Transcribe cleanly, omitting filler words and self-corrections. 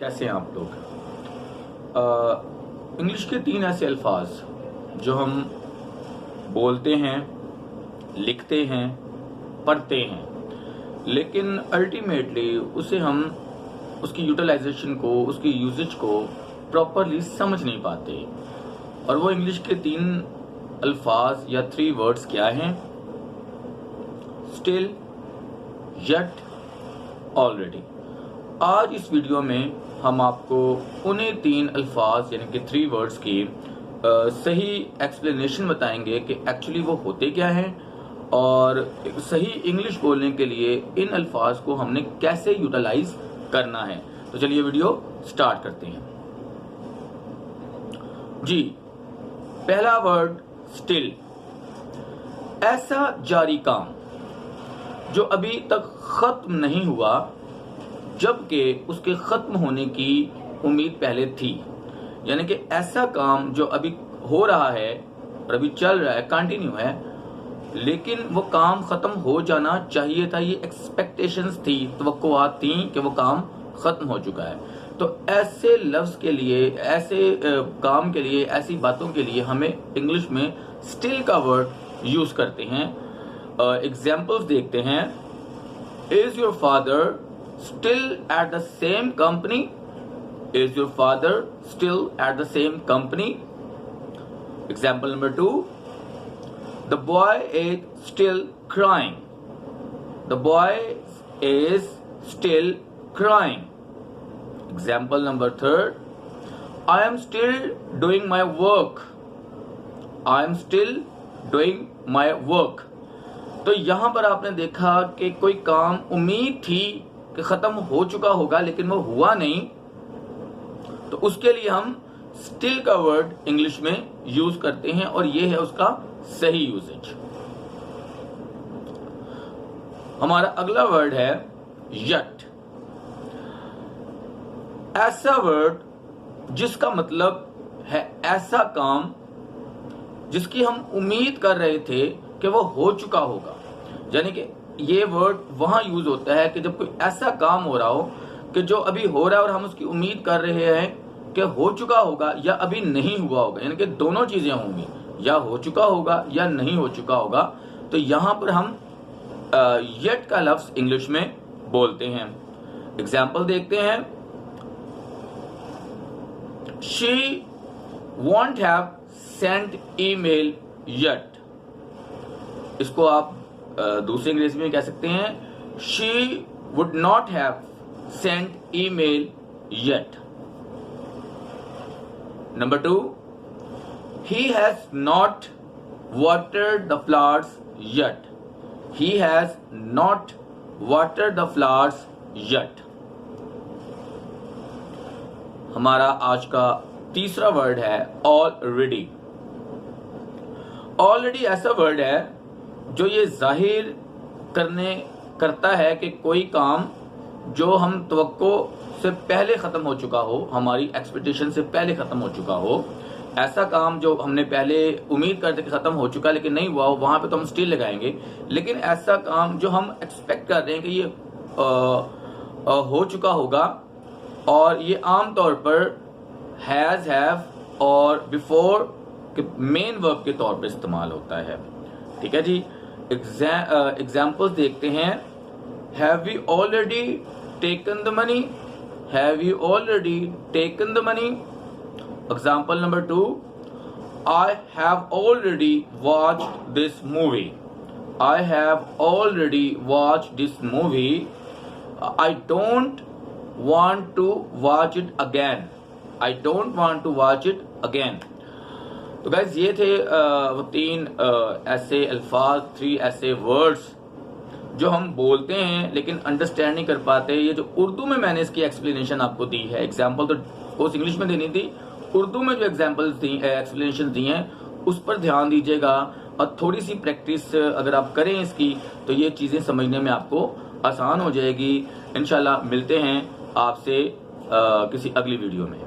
कैसे हैं आप लोग। इंग्लिश के 3 ऐसे अल्फाज जो हम बोलते हैं, लिखते हैं, पढ़ते हैं, लेकिन अल्टीमेटली उसे हम उसकी यूटिलाइजेशन को, उसकी यूजेज को प्रॉपरली समझ नहीं पाते। और वो इंग्लिश के 3 अल्फाज या 3 वर्ड्स क्या हैं? Still, yet, already. आज इस वीडियो में हम आपको उन्हीं 3 अल्फाज यानी कि 3 वर्ड्स की सही एक्सप्लेनेशन बताएंगे कि एक्चुअली वो होते क्या हैं और सही इंग्लिश बोलने के लिए इन अल्फाज को हमने कैसे यूटिलाइज करना है। तो चलिए वीडियो स्टार्ट करते हैं। जी, पहला वर्ड स्टिल। ऐसा जारी काम जो अभी तक खत्म नहीं हुआ, जबकि उसके खत्म होने की उम्मीद पहले थी। यानी कि ऐसा काम जो अभी हो रहा है और अभी चल रहा है, कंटिन्यू है, लेकिन वो काम खत्म हो जाना चाहिए था। ये एक्सपेक्टेशंस थी, तवक्कुआत थी कि वो काम खत्म हो चुका है। तो ऐसे लफ्ज के लिए, ऐसे काम के लिए, ऐसी बातों के लिए हमें इंग्लिश में स्टिल का वर्ड यूज करते हैं। एग्जाम्पल्स देखते हैं। Is your father still at the same company? Is your father still at the same company? Example number 2. The boy is still crying. The boy is still crying. Example number 3. I am still doing my work. I am still doing my work. तो यहां पर आपने देखा कि कोई काम उम्मीद थी कि खत्म हो चुका होगा, लेकिन वो हुआ नहीं, तो उसके लिए हम स्टिल का वर्ड इंग्लिश में यूज करते हैं और ये है उसका सही यूजेज। हमारा अगला वर्ड है यट। ऐसा वर्ड जिसका मतलब है ऐसा काम जिसकी हम उम्मीद कर रहे थे कि वो हो चुका होगा। यानी कि ये वर्ड वहां यूज होता है कि जब कोई ऐसा काम हो रहा हो कि जो अभी हो रहा है और हम उसकी उम्मीद कर रहे हैं कि हो चुका होगा या अभी नहीं हुआ होगा, यानी कि दोनों चीजें होंगी, या हो चुका होगा या नहीं हो चुका होगा। तो यहां पर हम येट का लफ्ज इंग्लिश में बोलते हैं। एग्जाम्पल देखते हैं। She want have sent email yet. इसको आप दूसरे अंग्रेजी में कह सकते हैं, she would not have sent email yet. Number 2, he has not watered the flowers yet. He has not watered the flowers yet. हमारा आज का तीसरा वर्ड है ऑलरेडी। ऑलरेडी ऐसा वर्ड है जो ये जाहिर करता है कि कोई काम जो हम तवक्को से पहले खत्म हो चुका हो, हमारी एक्सपेक्टेशन से पहले खत्म हो चुका हो, ऐसा काम जो हमने पहले उम्मीद करते कि खत्म हो चुका लेकिन नहीं हुआ हो, वहां पे तो हम स्टिल लगाएंगे। लेकिन ऐसा काम जो हम एक्सपेक्ट कर रहे हैं कि ये हो चुका होगा, और ये आमतौर पर हैज, हैव और बिफोर के मेन वर्ब के तौर पर इस्तेमाल होता है। ठीक है जी। एग्जाम्पल्स देखते हैं। Have you already taken the money? Have you already taken the money? Example number 2, I have already watched this movie. I have already watched this movie. I don't want to watch it again. I don't want to watch it again. तो guys ये थे वो 3 ऐसे अल्फाज, 3 ऐसे words जो हम बोलते हैं लेकिन अंडरस्टैंड नहीं कर पाते। ये जो उर्दू में मैंने इसकी एक्सप्लेनेशन आपको दी है, एग्जाम्पल तो कोर्स इंग्लिश में देनी थी, उर्दू में जो एग्जाम्पल्स दी, एक्सप्लेनेशन दी हैं, उस पर ध्यान दीजिएगा और थोड़ी सी प्रैक्टिस अगर आप करें इसकी, तो ये चीज़ें समझने में आपको आसान हो जाएगी। इंशाल्लाह मिलते हैं आपसे किसी अगली वीडियो में।